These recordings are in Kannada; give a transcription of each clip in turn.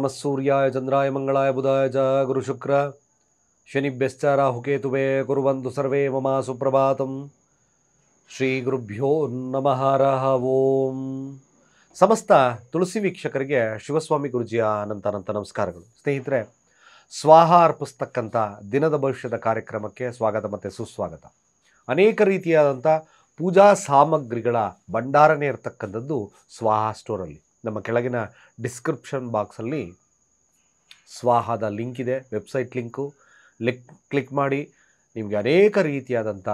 ನಮಃ ಸೂರ್ಯಾಯ ಚಂದ್ರಾಯ ಮಂಗಳಾಯ ಬುಧಾಯ ಚ ಗುರು ಶುಕ್ರ ಶನಿಭ್ಯಶ್ಚ ರಾಹುಕೇತುವೇ ಕುರ್ವಂತು ಸರ್ವೇ ಮಮ ಸುಪ್ರಭಾತಂ. ಶ್ರೀ ಗುರುಭ್ಯೋ ನಮಃ ಹರಃ ಓಂ. ಸಮಸ್ತ ತುಳಸಿ ವೀಕ್ಷಕರಿಗೆ ಶಿವಸ್ವಾಮಿ ಗುರುಜಿಯ ಅನಂತ ನಮಸ್ಕಾರಗಳು. ಸ್ನೇಹಿತರೆ, ಸ್ವಾಹ ಅರ್ಪಿಸ್ತಕ್ಕಂಥ ದಿನದ ಭವಿಷ್ಯದ ಕಾರ್ಯಕ್ರಮಕ್ಕೆ ಸ್ವಾಗತ ಮತ್ತು ಸುಸ್ವಾಗತ. ಅನೇಕ ರೀತಿಯಾದಂಥ ಪೂಜಾ ಸಾಮಗ್ರಿಗಳ ಭಂಡಾರನೇ ಇರತಕ್ಕಂಥದ್ದು ಸ್ವಾಹ ಸ್ಟೋರಲ್ಲಿ. ನಮ್ಮ ಕೆಳಗಿನ ಡಿಸ್ಕ್ರಿಪ್ಷನ್ ಬಾಕ್ಸಲ್ಲಿ ಸ್ವಾಹದ ಲಿಂಕ್ ಇದೆ, ವೆಬ್ಸೈಟ್ ಲಿಂಕು. ಕ್ಲಿಕ್ ಮಾಡಿ, ನಿಮಗೆ ಅನೇಕ ರೀತಿಯಾದಂಥ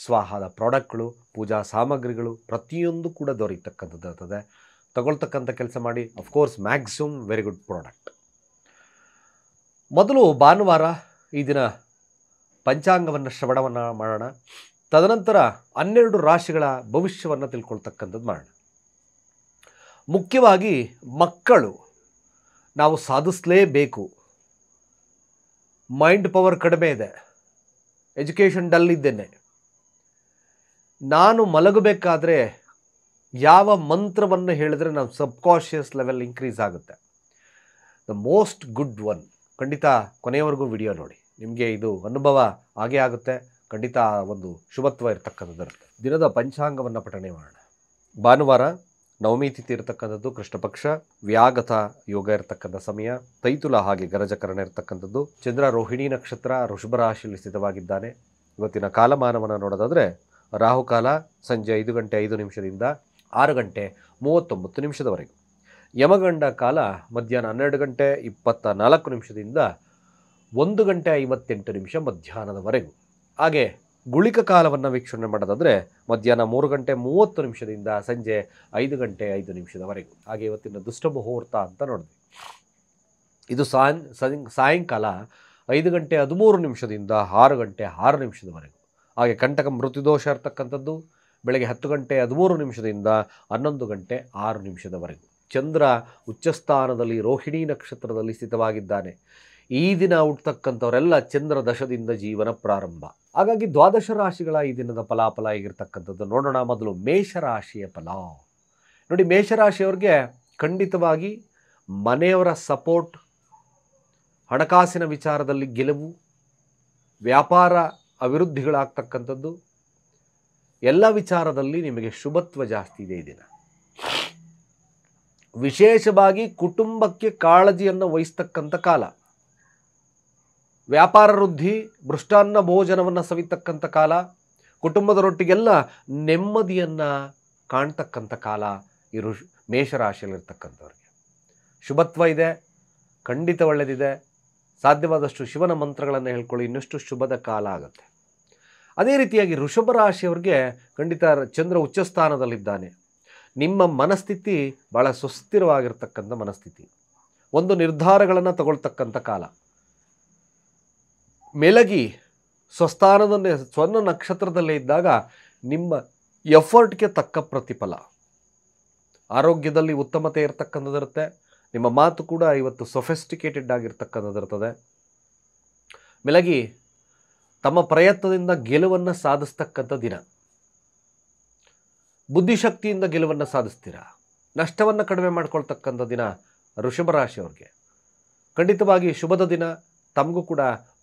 ಸ್ವಾಹದ ಪ್ರಾಡಕ್ಟ್ಗಳು, ಪೂಜಾ ಸಾಮಗ್ರಿಗಳು ಪ್ರತಿಯೊಂದು ಕೂಡ ದೊರೆಯತಕ್ಕಂಥದ್ದು ಇರ್ತದೆ. ತಗೊಳ್ತಕ್ಕಂಥ ಕೆಲಸ ಮಾಡಿ. Of course maximum very good product. ಮೊದಲು ಭಾನುವಾರ ಈ ದಿನ ಪಂಚಾಂಗವನ್ನು ಶ್ರವಣವನ್ನು ಮಾಡೋಣ. ತದನಂತರ 12 ರಾಶಿಗಳ ಭವಿಷ್ಯವನ್ನು ತಿಳ್ಕೊಳ್ತಕ್ಕಂಥದ್ದು ಮಾಡೋಣ. ಮುಖ್ಯವಾಗಿ ಮಕ್ಕಳು ನಾವು ಸಾಧಿಸಲೇಬೇಕು. ಮೈಂಡ್ ಪವರ್ ಕಡಿಮೆ ಇದೆ, ಎಜುಕೇಷನ್ ಡಲ್ ಇದ್ದೇನೆ, ನಾನು ಮಲಗಬೇಕಾದ್ರೆ ಯಾವ ಮಂತ್ರವನ್ನು ಹೇಳಿದ್ರೆ ನಮ್ಮ ಸಬ್ಕಾನ್ಷಿಯಸ್ ಲೆವೆಲ್ ಇನ್ಕ್ರೀಸ್ ಆಗುತ್ತೆ. The most good one. ಖಂಡಿತ ಕೊನೆಯವರೆಗೂ ವಿಡಿಯೋ ನೋಡಿ, ನಿಮಗೆ ಇದು ಅನುಭವ ಆಗೇ ಆಗುತ್ತೆ. ಖಂಡಿತ ಒಂದು ಶುಭತ್ವ ಇರತಕ್ಕಂಥದ್ದು ಇರುತ್ತೆ. ದಿನದ ಪಂಚಾಂಗವನ್ನು ಪಠಣೆ ಮಾಡೋಣ. ಭಾನುವಾರ ನವಮಿ ತಿಥಿ ಇರತಕ್ಕಂಥದ್ದು, ಕೃಷ್ಣ ಪಕ್ಷ, ವ್ಯಾಗತ ಯೋಗ ಇರತಕ್ಕಂಥ ಸಮಯ, ತೈತುಲ ಹಾಗೆ ಗರಜಕರಣ ಇರತಕ್ಕಂಥದ್ದು. ಚಂದ್ರ ರೋಹಿಣಿ ನಕ್ಷತ್ರ ವೃಷಭ ರಾಶಿಯಲ್ಲಿ ಸ್ಥಿತವಾಗಿದ್ದಾನೆ. ಇವತ್ತಿನ ಕಾಲಮಾನವನ್ನು ನೋಡೋದಾದರೆ ರಾಹುಕಾಲ ಸಂಜೆ 5 ಗಂಟೆ 5 ನಿಮಿಷದಿಂದ 6 ಗಂಟೆ 39 ನಿಮಿಷದವರೆಗೂ. ಯಮಗಂಡ ಕಾಲ ಮಧ್ಯಾಹ್ನ 12 ಗಂಟೆ 24 ನಿಮಿಷದಿಂದ 1 ಗಂಟೆ 58 ನಿಮಿಷ ಮಧ್ಯಾಹ್ನದವರೆಗೂ. ಹಾಗೆ ಗುಳಿಕ ಕಾಲವನ್ನು ವೀಕ್ಷಣೆ ಮಾಡೋದಾದರೆ ಮಧ್ಯಾಹ್ನ 3 ಗಂಟೆ 30 ನಿಮಿಷದಿಂದ ಸಂಜೆ 5 ಗಂಟೆ 5 ನಿಮಿಷದವರೆಗೂ. ಹಾಗೆ ಇವತ್ತಿನ ದುಷ್ಟ ಮುಹೂರ್ತ ಅಂತ ನೋಡಿದ್ವಿ. ಇದು ಸಾಯಂಕಾಲ 5 ಗಂಟೆ 13 ನಿಮಿಷದಿಂದ 6 ಗಂಟೆ 6 ನಿಮಿಷದವರೆಗೂ. ಹಾಗೆ ಕಂಟಕ ಮೃತ್ಯುದೋಷ ಇರತಕ್ಕಂಥದ್ದು ಬೆಳಗ್ಗೆ 10 ಗಂಟೆ 13 ನಿಮಿಷದಿಂದ 11 ಗಂಟೆ 6 ನಿಮಿಷದವರೆಗೂ. ಚಂದ್ರ ಉಚ್ಚಸ್ಥಾನದಲ್ಲಿ ರೋಹಿಣಿ ನಕ್ಷತ್ರದಲ್ಲಿ ಸ್ಥಿತವಾಗಿದ್ದಾನೆ. ಈ ದಿನ ಹುಟ್ಟತಕ್ಕಂಥವರೆಲ್ಲ ಚಂದ್ರ ದಶದಿಂದ ಜೀವನ ಪ್ರಾರಂಭ. ಹಾಗಾಗಿ 12 ರಾಶಿಗಳ ಈ ದಿನದ ಫಲಾಫಲ ಆಗಿರ್ತಕ್ಕಂಥದ್ದು ನೋಡೋಣ. ಮೊದಲು ಮೇಷರಾಶಿಯ ಫಲ ನೋಡಿ. ಮೇಷರಾಶಿಯವ್ರಿಗೆ ಖಂಡಿತವಾಗಿ ಮನೆಯವರ ಸಪೋರ್ಟ್, ಹಣಕಾಸಿನ ವಿಚಾರದಲ್ಲಿ ಗೆಲುವು, ವ್ಯಾಪಾರ ಅಭಿವೃದ್ಧಿಗಳಾಗ್ತಕ್ಕಂಥದ್ದು, ಎಲ್ಲ ವಿಚಾರದಲ್ಲಿ ನಿಮಗೆ ಶುಭತ್ವ ಜಾಸ್ತಿ ಇದೆ ಈ ದಿನ. ವಿಶೇಷವಾಗಿ ಕುಟುಂಬಕ್ಕೆ ಕಾಳಜಿಯನ್ನು ವಹಿಸ್ತಕ್ಕಂಥ ಕಾಲ. ವ್ಯಾಪಾರ ವೃದ್ಧಿ, ಮೃಷ್ಟಾನ್ನ ಭೋಜನವನ್ನು ಸವಿತಕ್ಕಂಥ ಕಾಲ, ಕುಟುಂಬದರೊಟ್ಟಿಗೆಲ್ಲ ನೆಮ್ಮದಿಯನ್ನು ಕಾಣ್ತಕ್ಕಂಥ ಕಾಲ ಈ ಮೇಷರಾಶಿಯಲ್ಲಿರ್ತಕ್ಕಂಥವ್ರಿಗೆ. ಶುಭತ್ವ ಇದೆ, ಖಂಡಿತ ಒಳ್ಳೆಯದಿದೆ. ಸಾಧ್ಯವಾದಷ್ಟು ಶಿವನ ಮಂತ್ರಗಳನ್ನು ಹೇಳ್ಕೊಳ್ಳಿ, ಇನ್ನಷ್ಟು ಶುಭದ ಕಾಲ ಆಗುತ್ತೆ. ಅದೇ ರೀತಿಯಾಗಿ ವೃಷಭ ರಾಶಿಯವ್ರಿಗೆ ಖಂಡಿತ ಚಂದ್ರ ಉಚ್ಚಸ್ಥಾನದಲ್ಲಿದ್ದಾನೆ. ನಿಮ್ಮ ಮನಸ್ಥಿತಿ ಭಾಳ ಸುಸ್ಥಿರವಾಗಿರ್ತಕ್ಕಂಥ ಮನಸ್ಥಿತಿ, ಒಂದು ನಿರ್ಧಾರಗಳನ್ನು ತಗೊಳ್ತಕ್ಕಂಥ ಕಾಲ. ಮೆಲಗಿ ಸ್ವಸ್ಥಾನದಲ್ಲಿ ಸ್ವರ್ಣ ನಕ್ಷತ್ರದಲ್ಲೇ ಇದ್ದಾಗ ನಿಮ್ಮ ಎಫರ್ಟ್ಗೆ ತಕ್ಕ ಪ್ರತಿಫಲ. ಆರೋಗ್ಯದಲ್ಲಿ ಉತ್ತಮತೆ ಇರತಕ್ಕಂಥದ್ದಿರುತ್ತೆ. ನಿಮ್ಮ ಮಾತು ಕೂಡ ಇವತ್ತು ಸೊಫಿಸ್ಟಿಕೇಟೆಡ್ ಆಗಿರ್ತಕ್ಕಂಥದ್ದಿರ್ತದೆ. ಮೆಲಗಿ ತಮ್ಮ ಪ್ರಯತ್ನದಿಂದ ಗೆಲುವನ್ನು ಸಾಧಿಸ್ತಕ್ಕಂಥ ದಿನ. ಬುದ್ಧಿಶಕ್ತಿಯಿಂದ ಗೆಲುವನ್ನು ಸಾಧಿಸ್ತೀರಾ. ನಷ್ಟವನ್ನು ಕಡಿಮೆ ಮಾಡ್ಕೊಳ್ತಕ್ಕಂಥ ದಿನ ವೃಷಭ ರಾಶಿಯವ್ರಿಗೆ. ಖಂಡಿತವಾಗಿ ಶುಭದ ದಿನ. ತಮಗೂ ಕೂಡ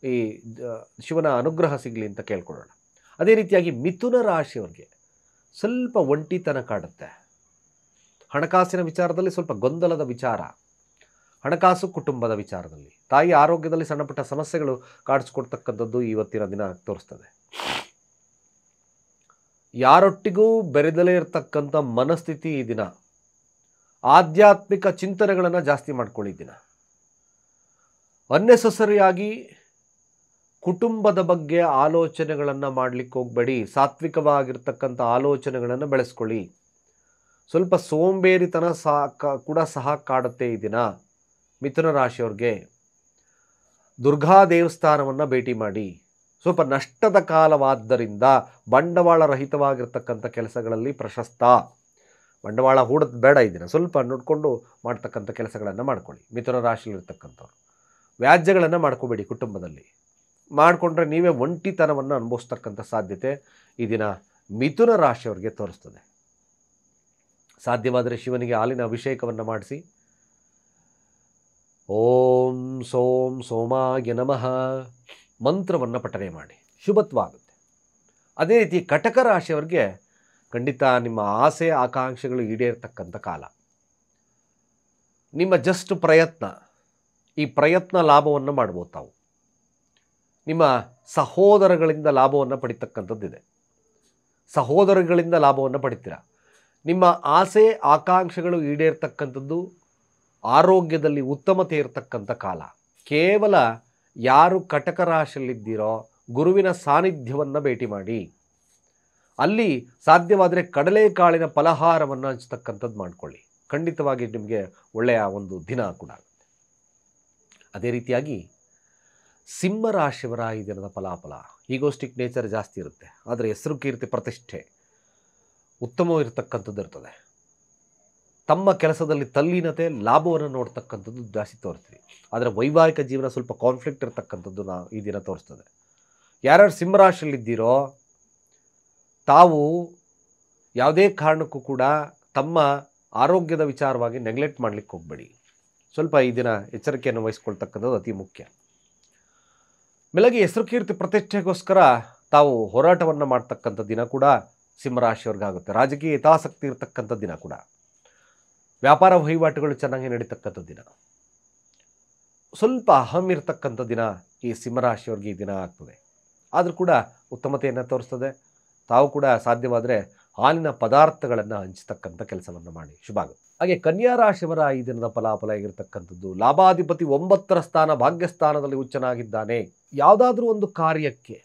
ಈ ಶಿವನ ಅನುಗ್ರಹ ಸಿಗಲಿ ಅಂತ ಕೇಳ್ಕೊಳ್ಳೋಣ. ಅದೇ ರೀತಿಯಾಗಿ ಮಿಥುನ ರಾಶಿಯವ್ರಿಗೆ ಸ್ವಲ್ಪ ಒಂಟಿತನ ಕಾಡುತ್ತೆ. ಹಣಕಾಸಿನ ವಿಚಾರದಲ್ಲಿ ಸ್ವಲ್ಪ ಗೊಂದಲದ ವಿಚಾರ. ಹಣಕಾಸು ಕುಟುಂಬದ ವಿಚಾರದಲ್ಲಿ, ತಾಯಿ ಆರೋಗ್ಯದಲ್ಲಿ ಸಣ್ಣ ಪುಟ್ಟ ಸಮಸ್ಯೆಗಳು ಕಾಡಿಸ್ಕೊಡ್ತಕ್ಕಂಥದ್ದು ಇವತ್ತಿನ ದಿನ ತೋರಿಸ್ತದೆ. ಯಾರೊಟ್ಟಿಗೂ ಬೆರೆದಲೇ ಇರತಕ್ಕಂಥ ಮನಸ್ಥಿತಿ ಈ ದಿನ. ಆಧ್ಯಾತ್ಮಿಕ ಚಿಂತನೆಗಳನ್ನು ಜಾಸ್ತಿ ಮಾಡ್ಕೊಳ್ಳಿ ದಿನ. ಅನ್ನೆಸೆಸರಿಯಾಗಿ ಕುಟುಂಬದ ಬಗ್ಗೆ ಆಲೋಚನೆಗಳನ್ನು ಮಾಡಲಿಕ್ಕೆ ಹೋಗಬೇಡಿ. ಸಾತ್ವಿಕವಾಗಿರ್ತಕ್ಕಂಥ ಆಲೋಚನೆಗಳನ್ನು ಬೆಳೆಸ್ಕೊಳ್ಳಿ. ಸ್ವಲ್ಪ ಸೋಂಬೇರಿತನ ಕೂಡ ಸಹ ಕಾಡುತ್ತೆ ಈ ದಿನ ಮಿಥುನ ರಾಶಿಯವ್ರಿಗೆ. ದುರ್ಗಾ ದೇವಸ್ಥಾನವನ್ನು ಭೇಟಿ ಮಾಡಿ. ಸ್ವಲ್ಪ ನಷ್ಟದ ಕಾಲವಾದ್ದರಿಂದ ಬಂಡವಾಳ ರಹಿತವಾಗಿರ್ತಕ್ಕಂಥ ಕೆಲಸಗಳಲ್ಲಿ ಪ್ರಶಸ್ತ. ಬಂಡವಾಳ ಹೂಡೋದು ಬೇಡ ಈ ದಿನ. ಸ್ವಲ್ಪ ನೋಡಿಕೊಂಡು ಮಾಡ್ತಕ್ಕಂಥ ಕೆಲಸಗಳನ್ನು ಮಾಡ್ಕೊಳ್ಳಿ ಮಿಥುನ ರಾಶಿಯಲ್ಲಿರ್ತಕ್ಕಂಥವ್ರು. ವ್ಯಾಜ್ಯಗಳನ್ನು ಮಾಡ್ಕೋಬೇಡಿ. ಕುಟುಂಬದಲ್ಲಿ ಮಾಡಿಕೊಂಡ್ರೆ ನೀವೇ ಒಂಟಿತನವನ್ನು ಅನುಭವಿಸ್ತಕ್ಕಂಥ ಸಾಧ್ಯತೆ ಈ ದಿನ ಮಿಥುನ ರಾಶಿಯವರಿಗೆ ತೋರಿಸ್ತದೆ. ಸಾಧ್ಯವಾದರೆ ಶಿವನಿಗೆ ಹಾಲಿನ ಅಭಿಷೇಕವನ್ನು ಮಾಡಿಸಿ ಓಂ ಸೋಂ ಸೋಮಾಯ ನಮಃ ಮಂತ್ರವನ್ನು ಪಠನೆ ಮಾಡಿ, ಶುಭತ್ವಾಗುತ್ತೆ. ಅದೇ ರೀತಿ ಕಟಕ ರಾಶಿಯವರಿಗೆ ಖಂಡಿತ ನಿಮ್ಮ ಆಸೆ ಆಕಾಂಕ್ಷೆಗಳು ಈಡೇರ್ತಕ್ಕಂಥ ಕಾಲ. ನಿಮ್ಮ ಜಸ್ಟ್ ಪ್ರಯತ್ನ, ಈ ಪ್ರಯತ್ನ ಲಾಭವನ್ನು ಮಾಡ್ಬೋದು ತಾವು. ನಿಮ್ಮ ಸಹೋದರಗಳಿಂದ ಲಾಭವನ್ನು ಪಡಿತಕ್ಕಂಥದ್ದಿದೆ. ಸಹೋದರಗಳಿಂದ ಲಾಭವನ್ನು ಪಡಿತೀರ. ನಿಮ್ಮ ಆಸೆ ಆಕಾಂಕ್ಷೆಗಳು ಈಡೇರ್ತಕ್ಕಂಥದ್ದು, ಆರೋಗ್ಯದಲ್ಲಿ ಉತ್ತಮತೆ ಇರತಕ್ಕಂಥ ಕಾಲ. ಕೇವಲ ಯಾರು ಕಟಕ ರಾಶಿಯಲ್ಲಿದ್ದೀರೋ ಗುರುವಿನ ಸಾನ್ನಿಧ್ಯವನ್ನು ಭೇಟಿ ಮಾಡಿ, ಅಲ್ಲಿ ಸಾಧ್ಯವಾದರೆ ಕಡಲೆಕಾಳಿನ ಫಲಹಾರವನ್ನು ಹಂಚತಕ್ಕಂಥದ್ದು ಮಾಡಿಕೊಳ್ಳಿ. ಖಂಡಿತವಾಗಿ ನಿಮಗೆ ಒಳ್ಳೆಯ ಒಂದು ದಿನ ಕೂಡ ಆಗುತ್ತೆ. ಅದೇ ರೀತಿಯಾಗಿ ಸಿಂಹರಾಶಿಯವರ ಈ ದಿನದ ಫಲಾಫಲ, ಈಗೋಸ್ಟಿಕ್ ನೇಚರ್ ಜಾಸ್ತಿ ಇರುತ್ತೆ, ಆದರೆ ಹೆಸರು ಕೀರ್ತಿ ಪ್ರತಿಷ್ಠೆ ಉತ್ತಮವಾಗಿರ್ತಕ್ಕಂಥದ್ದು ಇರ್ತದೆ. ತಮ್ಮ ಕೆಲಸದಲ್ಲಿ ತಲ್ಲೀನತೆ ಲಾಭವನ್ನು ನೋಡ್ತಕ್ಕಂಥದ್ದು ಜಾಸ್ತಿ ತೋರಿಸ್ತೀವಿ. ಆದರೆ ವೈವಾಹಿಕ ಜೀವನ ಸ್ವಲ್ಪ ಕಾನ್ಫ್ಲಿಕ್ಟ್ ಇರ್ತಕ್ಕಂಥದ್ದು ಈ ದಿನ ತೋರಿಸ್ತದೆ. ಯಾರ್ಯಾರು ಸಿಂಹರಾಶಿಯಲ್ಲಿದ್ದೀರೋ ತಾವು ಯಾವುದೇ ಕಾರಣಕ್ಕೂ ಕೂಡ ತಮ್ಮ ಆರೋಗ್ಯದ ವಿಚಾರವಾಗಿ ನೆಗ್ಲೆಕ್ಟ್ ಮಾಡಲಿಕ್ಕೆ ಹೋಗಬೇಡಿ. ಸ್ವಲ್ಪ ಈ ದಿನ ಎಚ್ಚರಿಕೆಯನ್ನು ವಹಿಸ್ಕೊಳ್ತಕ್ಕಂಥದ್ದು ಅತಿ ಮುಖ್ಯ. ಮೇಲಾಗಿ ಹೆಸರು ಕೀರ್ತಿ ಪ್ರತಿಷ್ಠೆಗೋಸ್ಕರ ತಾವು ಹೋರಾಟವನ್ನು ಮಾಡ್ತಕ್ಕಂಥ ದಿನ ಕೂಡ ಸಿಂಹರಾಶಿಯವ್ರಿಗಾಗುತ್ತೆ. ರಾಜಕೀಯ ಹಿತಾಸಕ್ತಿ ಇರತಕ್ಕಂಥ ದಿನ ಕೂಡ. ವ್ಯಾಪಾರ ವಹಿವಾಟುಗಳು ಚೆನ್ನಾಗಿ ನಡೀತಕ್ಕಂಥ ದಿನ. ಸ್ವಲ್ಪ ಅಹಂ ಇರತಕ್ಕಂಥ ದಿನ ಈ ಸಿಂಹರಾಶಿಯವ್ರಿಗೆ ಈ ದಿನ ಆಗ್ತದೆ. ಆದರೂ ಕೂಡ ಉತ್ತಮತೆಯನ್ನು ತೋರಿಸ್ತದೆ. ತಾವು ಕೂಡ ಸಾಧ್ಯವಾದರೆ ಹಾಲಿನ ಪದಾರ್ಥಗಳನ್ನು ಹಂಚತಕ್ಕಂಥ ಕೆಲಸವನ್ನು ಮಾಡಿ, ಶುಭ ಆಗುತ್ತೆ. ಹಾಗೆ ಕನ್ಯಾ ರಾಶಿಯವರ ಈ ದಿನದ ಫಲಾಫಲ ಆಗಿರ್ತಕ್ಕಂಥದ್ದು, ಲಾಭಾಧಿಪತಿ 9ರ ಸ್ಥಾನ ಭಾಗ್ಯಸ್ಥಾನದಲ್ಲಿ ಉಚ್ಚನಾಗಿದ್ದಾನೆ. ಯಾವುದಾದ್ರೂ ಒಂದು ಕಾರ್ಯಕ್ಕೆ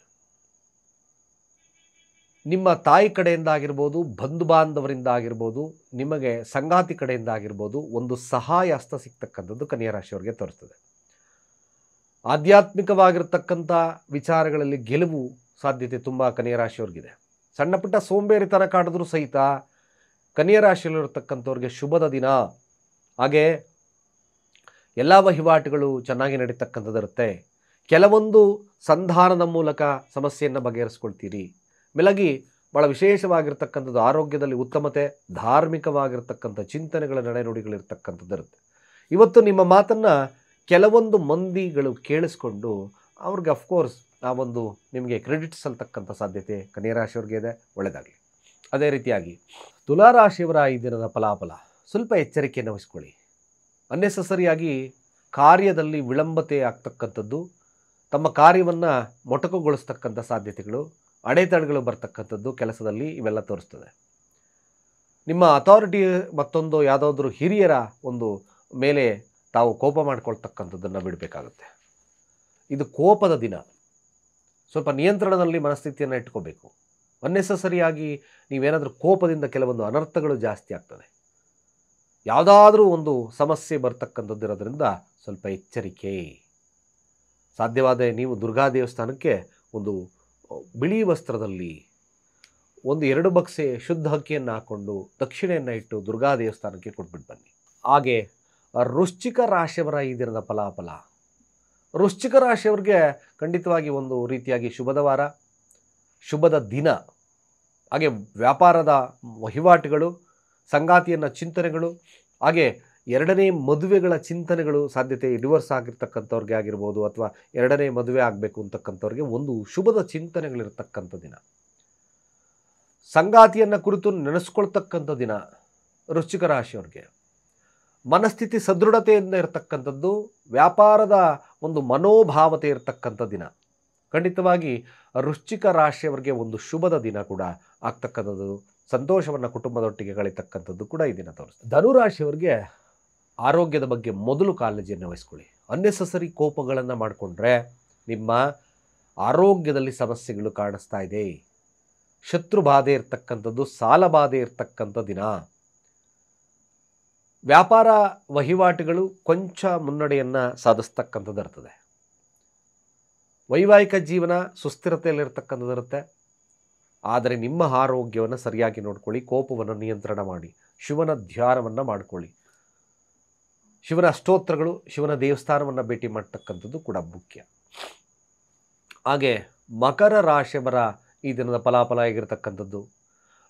ನಿಮ್ಮ ತಾಯಿ ಕಡೆಯಿಂದ ಆಗಿರ್ಬೋದು, ಬಂಧು ಬಾಂಧವರಿಂದ ಆಗಿರ್ಬೋದು, ನಿಮಗೆ ಸಂಗಾತಿ ಕಡೆಯಿಂದ ಆಗಿರ್ಬೋದು, ಒಂದು ಸಹಾಯ ಹಸ್ತ ಸಿಗ್ತಕ್ಕಂಥದ್ದು ಕನ್ಯಾ ರಾಶಿಯವರಿಗೆ ತೋರಿಸ್ತದೆ. ಆಧ್ಯಾತ್ಮಿಕವಾಗಿರ್ತಕ್ಕಂಥ ವಿಚಾರಗಳಲ್ಲಿ ಗೆಲುವು ಸಾಧ್ಯತೆ ತುಂಬ ಕನ್ಯಾ ರಾಶಿಯವ್ರಿಗಿದೆ. ಸಣ್ಣ ಪುಟ್ಟ ಸೋಂಬೇರಿತನ ಕಾಡಿದ್ರೂ ಸಹಿತ ಕನ್ಯಾ ರಾಶಿಯಲ್ಲಿರ್ತಕ್ಕಂಥವ್ರಿಗೆ ಶುಭದ ದಿನ. ಹಾಗೆ ಎಲ್ಲ ವಹಿವಾಟುಗಳು ಚೆನ್ನಾಗಿ ನಡೀತಕ್ಕಂಥದ್ದಿರುತ್ತೆ. ಕೆಲವೊಂದು ಸಂಧಾನದ ಮೂಲಕ ಸಮಸ್ಯೆಯನ್ನು ಬಗೆಹರಿಸ್ಕೊಳ್ತೀರಿ. ಮೇಲಾಗಿ ಭಾಳ ವಿಶೇಷವಾಗಿರ್ತಕ್ಕಂಥದ್ದು ಆರೋಗ್ಯದಲ್ಲಿ ಉತ್ತಮತೆ, ಧಾರ್ಮಿಕವಾಗಿರ್ತಕ್ಕಂಥ ಚಿಂತನೆಗಳ ನಡೆನುಡಿಗಳಿರ್ತಕ್ಕಂಥದ್ದಿರುತ್ತೆ. ಇವತ್ತು ನಿಮ್ಮ ಮಾತನ್ನು ಕೆಲವೊಂದು ಮಂದಿಗಳು ಕೇಳಿಸ್ಕೊಂಡು ಅವ್ರಿಗೆ ಅಫ್ಕೋರ್ಸ್ ಆ ಒಂದು ನಿಮಗೆ ಕ್ರೆಡಿಟ್ ಸಲ್ತಕ್ಕಂಥ ಸಾಧ್ಯತೆ ಕನ್ಯಾ ರಾಶಿಯವ್ರಿಗೆ ಇದೆ. ಒಳ್ಳೆಯದಾಗಲಿ. ಅದೇ ರೀತಿಯಾಗಿ ತುಲಾರಾಶಿಯವರ ಈ ದಿನದ ಫಲಾಫಲ, ಸ್ವಲ್ಪ ಎಚ್ಚರಿಕೆಯನ್ನು ವಹಿಸ್ಕೊಳ್ಳಿ. ಅನ್ನೆಸಸರಿಯಾಗಿ ಕಾರ್ಯದಲ್ಲಿ ವಿಳಂಬತೆ ಆಗ್ತಕ್ಕಂಥದ್ದು, ತಮ್ಮ ಕಾರ್ಯವನ್ನು ಮೊಟಕುಗೊಳಿಸ್ತಕ್ಕಂಥ ಸಾಧ್ಯತೆಗಳು, ಅಡೆತಡೆಗಳು ಬರ್ತಕ್ಕಂಥದ್ದು ಕೆಲಸದಲ್ಲಿ ಇವೆಲ್ಲ ತೋರಿಸ್ತದೆ. ನಿಮ್ಮ ಅಥಾರಿಟಿ ಮತ್ತೊಂದು ಯಾವುದಾದ್ರೂ ಹಿರಿಯರ ಒಂದು ಮೇಲೆ ತಾವು ಕೋಪ ಮಾಡ್ಕೊಳ್ತಕ್ಕಂಥದ್ದನ್ನು ಬಿಡಬೇಕಾಗುತ್ತೆ. ಇದು ಕೋಪದ ದಿನ. ಸ್ವಲ್ಪ ನಿಯಂತ್ರಣದಲ್ಲಿ ಮನಸ್ಥಿತಿಯನ್ನು ಇಟ್ಕೋಬೇಕು. ಅನ್ನೆಸಸರಿಯಾಗಿ ನೀವೇನಾದರೂ ಕೋಪದಿಂದ ಕೆಲವೊಂದು ಅನರ್ಥಗಳು ಜಾಸ್ತಿ ಆಗ್ತದೆ. ಯಾವುದಾದ್ರೂ ಒಂದು ಸಮಸ್ಯೆ ಬರ್ತಕ್ಕಂಥದ್ದಿರೋದ್ರಿಂದ ಸ್ವಲ್ಪ ಎಚ್ಚರಿಕೆ. ಸಾಧ್ಯವಾದರೆ ನೀವು ದುರ್ಗಾ ದೇವಸ್ಥಾನಕ್ಕೆ ಒಂದು ಬಿಳಿ ವಸ್ತ್ರದಲ್ಲಿ 1-2 ಬಕ್ಸೆ ಶುದ್ಧ ಅಕ್ಕಿಯನ್ನು ಹಾಕ್ಕೊಂಡು ದಕ್ಷಿಣೆಯನ್ನು ಇಟ್ಟು ದುರ್ಗಾ ದೇವಸ್ಥಾನಕ್ಕೆ ಕೊಟ್ಬಿಟ್ಟು ಬನ್ನಿ. ಹಾಗೆ ವೃಶ್ಚಿಕ ರಾಶಿಯವರ ಈ ದಿನದ ಫಲಾಫಲ, ವೃಶ್ಚಿಕ ರಾಶಿಯವ್ರಿಗೆ ಖಂಡಿತವಾಗಿ ಒಂದು ರೀತಿಯಾಗಿ ಶುಭದ ವಾರ, ಶುಭದ ದಿನ. ಹಾಗೆ ವ್ಯಾಪಾರದ ವಹಿವಾಟುಗಳು, ಸಂಗಾತಿಯನ್ನ ಚಿಂತನೆಗಳು, ಹಾಗೆ ಎರಡನೇ ಮದುವೆಗಳ ಚಿಂತನೆಗಳು ಸಾಧ್ಯತೆ, ಡಿವೋರ್ಸ್ ಆಗಿರ್ತಕ್ಕಂಥವ್ರಿಗೆ ಆಗಿರ್ಬೋದು ಅಥವಾ ಎರಡನೇ ಮದುವೆ ಆಗಬೇಕು ಅಂತಕ್ಕಂಥವ್ರಿಗೆ ಒಂದು ಶುಭದ ಚಿಂತನೆಗಳಿರ್ತಕ್ಕಂಥ ದಿನ. ಸಂಗಾತಿಯನ್ನು ಕುರಿತು ನೆನೆಸ್ಕೊಳ್ತಕ್ಕಂಥ ದಿನ ವೃಶ್ಚಿಕ ರಾಶಿಯವ್ರಿಗೆ. ಮನಸ್ಥಿತಿ ಸದೃಢತೆಯಿಂದ ಇರತಕ್ಕಂಥದ್ದು, ವ್ಯಾಪಾರದ ಒಂದು ಮನೋಭಾವತೆ ಇರತಕ್ಕಂಥ ದಿನ. ಖಂಡಿತವಾಗಿ ವೃಶ್ಚಿಕ ರಾಶಿಯವರಿಗೆ ಒಂದು ಶುಭದ ದಿನ ಕೂಡ ಆಗ್ತಕ್ಕಂಥದ್ದು, ಸಂತೋಷವನ್ನು ಕುಟುಂಬದೊಟ್ಟಿಗೆ ಕಳೀತಕ್ಕಂಥದ್ದು ಕೂಡ ಈ ದಿನ ತೋರಿಸ್ತದೆ. ಧನುರಾಶಿಯವರಿಗೆ ಆರೋಗ್ಯದ ಬಗ್ಗೆ ಮೊದಲು ಕಾಳಜಿಯನ್ನು ವಹಿಸ್ಕೊಳ್ಳಿ. ಅನ್ನೆಸಸರಿ ಕೋಪಗಳನ್ನು ಮಾಡಿಕೊಂಡ್ರೆ ನಿಮ್ಮ ಆರೋಗ್ಯದಲ್ಲಿ ಸಮಸ್ಯೆಗಳು ಕಾಣಿಸ್ತಾ ಇದೆ. ಶತ್ರು ಬಾಧೆ ಇರ್ತಕ್ಕಂಥದ್ದು, ಸಾಲ ಬಾಧೆ ಇರ್ತಕ್ಕಂಥ ದಿನ. ವ್ಯಾಪಾರ ವಹಿವಾಟುಗಳು ಕೊಂಚ ಮುನ್ನಡೆಯನ್ನು ಸಾಧಿಸ್ತಕ್ಕಂಥದ್ದು ಇರ್ತದೆ. ವೈವಾಹಿಕ ಜೀವನ ಸುಸ್ಥಿರತೆಯಲ್ಲಿರ್ತಕ್ಕಂಥದ್ದಿರುತ್ತೆ. ಆದರೆ ನಿಮ್ಮ ಆರೋಗ್ಯವನ್ನು ಸರಿಯಾಗಿ ನೋಡ್ಕೊಳ್ಳಿ. ಕೋಪವನ್ನು ನಿಯಂತ್ರಣ ಮಾಡಿ, ಶಿವನ ಧ್ಯಾನವನ್ನು ಮಾಡಿಕೊಳ್ಳಿ. ಶಿವನ ಸ್ತೋತ್ರಗಳು, ಶಿವನ ದೇವಸ್ಥಾನವನ್ನು ಭೇಟಿ ಮಾಡ್ತಕ್ಕಂಥದ್ದು ಕೂಡ ಮುಖ್ಯ. ಹಾಗೆ ಮಕರ ರಾಶಿಯವರ ಈ ದಿನದ ಫಲಾಫಲ ಆಗಿರ್ತಕ್ಕಂಥದ್ದು,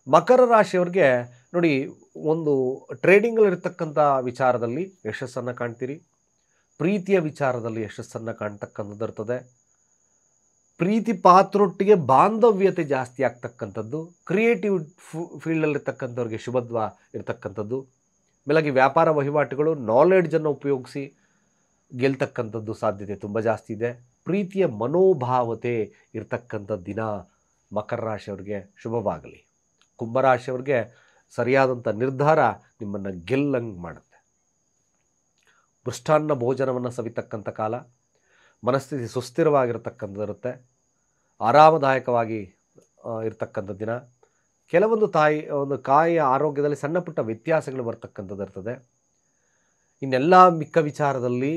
ಮಕರ ರಾಶಿಯವ್ರಿಗೆ ನೋಡಿ, ಒಂದು ಟ್ರೇಡಿಂಗಲ್ಲಿರ್ತಕ್ಕಂಥ ವಿಚಾರದಲ್ಲಿ ಯಶಸ್ಸನ್ನು ಕಾಣ್ತೀರಿ. ಪ್ರೀತಿಯ ವಿಚಾರದಲ್ಲಿ ಯಶಸ್ಸನ್ನು ಕಾಣ್ತಕ್ಕಂಥದ್ದು ಇರ್ತದೆ. ಪ್ರೀತಿ ಪಾತ್ರೊಟ್ಟಿಗೆ ಬಾಂಧವ್ಯತೆ ಜಾಸ್ತಿ ಆಗ್ತಕ್ಕಂಥದ್ದು, ಕ್ರಿಯೇಟಿವ್ ಫೀಲ್ಡಲ್ಲಿರ್ತಕ್ಕಂಥವ್ರಿಗೆ ಶುಭತ್ವ ಇರ್ತಕ್ಕಂಥದ್ದು. ಮೇಲಾಗಿ ವ್ಯಾಪಾರ ವಹಿವಾಟುಗಳು ನಾಲೆಡ್ಜನ್ನು ಉಪಯೋಗಿಸಿ ಗೆಲ್ತಕ್ಕಂಥದ್ದು ಸಾಧ್ಯತೆ ತುಂಬ ಜಾಸ್ತಿ ಇದೆ. ಪ್ರೀತಿಯ ಮನೋಭಾವತೆ ಇರ್ತಕ್ಕಂಥ ದಿನ ಮಕರ ರಾಶಿಯವ್ರಿಗೆ ಶುಭವಾಗಲಿ. ಕುಂಭರಾಶಿಯವ್ರಿಗೆ ಸರಿಯಾದಂಥ ನಿರ್ಧಾರ ನಿಮ್ಮನ್ನು ಗೆಲ್ಲಂಗೆ ಮಾಡುತ್ತೆ. ಮೃಷ್ಟಾನ್ನ ಭೋಜನವನ್ನು ಸವಿತಕ್ಕಂಥ ಕಾಲ, ಮನಸ್ಥಿತಿ ಸುಸ್ಥಿರವಾಗಿರ್ತಕ್ಕಂಥದ್ದಿರುತ್ತೆ, ಆರಾಮದಾಯಕವಾಗಿ ಇರ್ತಕ್ಕಂಥ ದಿನ. ಕೆಲವೊಂದು ಕಾಯಿಯ ಆರೋಗ್ಯದಲ್ಲಿ ಸಣ್ಣ ಪುಟ್ಟ ವ್ಯತ್ಯಾಸಗಳು ಬರ್ತಕ್ಕಂಥದ್ದು ಇರ್ತದೆ. ಇನ್ನೆಲ್ಲ ಮಿಕ್ಕ ವಿಚಾರದಲ್ಲಿ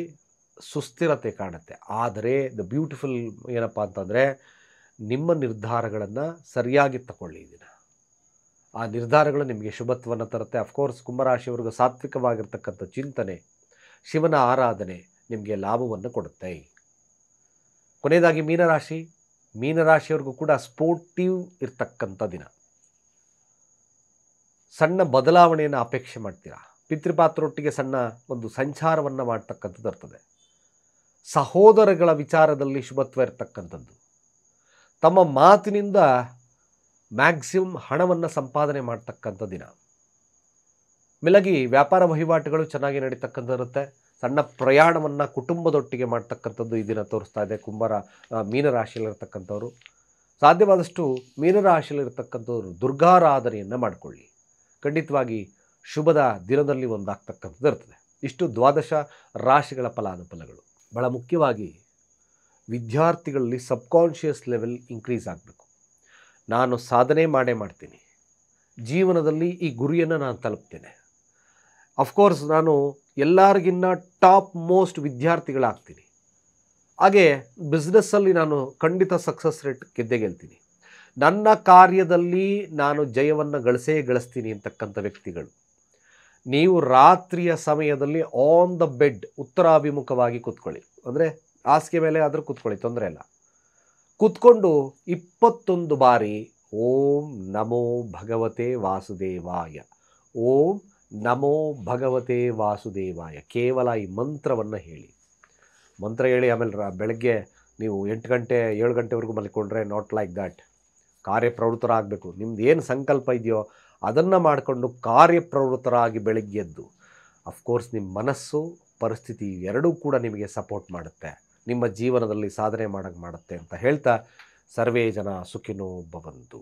ಸುಸ್ಥಿರತೆ ಕಾಣುತ್ತೆ. ಆದರೆ ದ ಬ್ಯೂಟಿಫುಲ್ ಏನಪ್ಪ ಅಂತಂದರೆ, ನಿಮ್ಮ ನಿರ್ಧಾರಗಳನ್ನು ಸರಿಯಾಗಿ ತಗೊಳ್ಳಿ. ದಿನ ಆ ನಿರ್ಧಾರಗಳು ನಿಮಗೆ ಶುಭತ್ವವನ್ನು ತರುತ್ತೆ. ಅಫ್ಕೋರ್ಸ್ ಕುಂಭರಾಶಿಯವರೆಗೂ ಸಾತ್ವಿಕವಾಗಿರ್ತಕ್ಕಂಥ ಚಿಂತನೆ, ಶಿವನ ಆರಾಧನೆ ನಿಮಗೆ ಲಾಭವನ್ನು ಕೊಡುತ್ತೆ. ಕೊನೆಯದಾಗಿ ಮೀನರಾಶಿಯವ್ರಿಗೂ ಕೂಡ ಸ್ಪೋರ್ಟಿವ್ ಇರ್ತಕ್ಕಂಥ ದಿನ. ಸಣ್ಣ ಬದಲಾವಣೆಯನ್ನು ಅಪೇಕ್ಷೆ ಮಾಡ್ತೀರಾ. ಪಿತೃಪಾತ್ರೊಟ್ಟಿಗೆ ಸಣ್ಣ ಒಂದು ಸಂಚಾರವನ್ನು ಮಾಡ್ತಕ್ಕಂಥದ್ದು ಇರ್ತದೆ. ಸಹೋದರಗಳ ವಿಚಾರದಲ್ಲಿ ಶುಭತ್ವ ಇರ್ತಕ್ಕಂಥದ್ದು. ತಮ್ಮ ಮಾತಿನಿಂದ ಮ್ಯಾಕ್ಸಿಮಮ್ ಹಣವನ್ನು ಸಂಪಾದನೆ ಮಾಡ್ತಕ್ಕಂಥ ದಿನ. ಮೇಲಾಗಿ ವ್ಯಾಪಾರ ವಹಿವಾಟುಗಳು ಚೆನ್ನಾಗಿ ನಡೀತಕ್ಕಂಥದ್ದಿರುತ್ತೆ. ಸಣ್ಣ ಪ್ರಯಾಣವನ್ನು ಕುಟುಂಬದೊಟ್ಟಿಗೆ ಮಾಡ್ತಕ್ಕಂಥದ್ದು ಈ ದಿನ ತೋರಿಸ್ತಾ ಇದೆ ಮೀನರಾಶಿಯಲ್ಲಿರ್ತಕ್ಕಂಥವ್ರು. ಸಾಧ್ಯವಾದಷ್ಟು ಮೀನರಾಶಿಯಲ್ಲಿರ್ತಕ್ಕಂಥವ್ರು ದುರ್ಗಾರಾಧನೆಯನ್ನು ಮಾಡಿಕೊಳ್ಳಿ. ಖಂಡಿತವಾಗಿ ಶುಭದ ದಿನದಲ್ಲಿ ಒಂದಾಗ್ತಕ್ಕಂಥದ್ದು ಇರ್ತದೆ. ಇಷ್ಟು ದ್ವಾದಶ ರಾಶಿಗಳ ಫಲಾನುಫಲಗಳು. ಬಹಳ ಮುಖ್ಯವಾಗಿ ವಿದ್ಯಾರ್ಥಿಗಳಲ್ಲಿ ಸಬ್ಕಾನ್ಷಿಯಸ್ ಲೆವೆಲ್ ಇನ್ಕ್ರೀಸ್ ಆಗಬೇಕು. ನಾನು ಸಾಧನೆ ಮಾಡ್ತೀನಿ, ಜೀವನದಲ್ಲಿ ಈ ಗುರಿಯನ್ನು ನಾನು ತಲುಪ್ತೇನೆ. ಅಫ್ಕೋರ್ಸ್ ನಾನು ಎಲ್ಲರಿಗಿನ್ನ ಟಾಪ್ ಮೋಸ್ಟ್ ವಿದ್ಯಾರ್ಥಿಗಳಾಗ್ತೀನಿ. ಹಾಗೆ ಬಿಸ್ನೆಸ್ಸಲ್ಲಿ ನಾನು ಖಂಡಿತ ಸಕ್ಸಸ್ ರೇಟ್ ಗೆಲ್ತೀನಿ. ನನ್ನ ಕಾರ್ಯದಲ್ಲಿ ನಾನು ಜಯವನ್ನು ಗಳಿಸ್ತೀನಿ ಅಂತಕ್ಕಂಥ ವ್ಯಕ್ತಿಗಳು, ನೀವು ರಾತ್ರಿಯ ಸಮಯದಲ್ಲಿ ಆನ್ ದ ಬೆಡ್ ಉತ್ತರಾಭಿಮುಖವಾಗಿ ಕೂತ್ಕೊಳ್ಳಿ. ಅಂದರೆ ಹಾಸಿಗೆ ಮೇಲೆ ಆದರೂ ಕೂತ್ಕೊಳ್ಳಿ, ತೊಂದರೆ ಇಲ್ಲ. ಕೂತ್ಕೊಂಡು 21 ಬಾರಿ ಓಂ ನಮೋ ಭಗವತೆ ವಾಸುದೇವಾಯ, ಓಂ ನಮೋ ಭಗವತೆ ವಾಸುದೇವಾಯ, ಕೇವಲ ಈ ಮಂತ್ರವನ್ನು ಹೇಳಿ. ಮಂತ್ರ ಹೇಳಿ ಆಮೇಲೆ ಬೆಳಗ್ಗೆ ನೀವು 8 ಗಂಟೆ 7 ಗಂಟೆವರೆಗೂ ಮಲ್ಕೊಂಡ್ರೆ ನಾಟ್ ಲೈಕ್ ದ್ಯಾಟ್. ಕಾರ್ಯಪ್ರವೃತ್ತರಾಗಬೇಕು. ನಿಮ್ದು ಏನು ಸಂಕಲ್ಪ ಇದೆಯೋ ಅದನ್ನು ಮಾಡಿಕೊಂಡು ಕಾರ್ಯಪ್ರವೃತ್ತರಾಗಿ ಬೆಳಗ್ಗೆ ಎದ್ದು, ಅಫ್ಕೋರ್ಸ್ ನಿಮ್ಮ ಮನಸ್ಸು ಪರಿಸ್ಥಿತಿ ಎರಡೂ ಕೂಡ ನಿಮಗೆ ಸಪೋರ್ಟ್ ಮಾಡುತ್ತೆ, ನಿಮ್ಮ ಜೀವನದಲ್ಲಿ ಸಾಧನೆ ಮಾಡೋಕ್ಕೆ ಮಾಡುತ್ತೆ ಅಂತ ಹೇಳ್ತಾ, ಸರ್ವೇ ಜನ ಸುಖಿನೋ ಭವಂತು.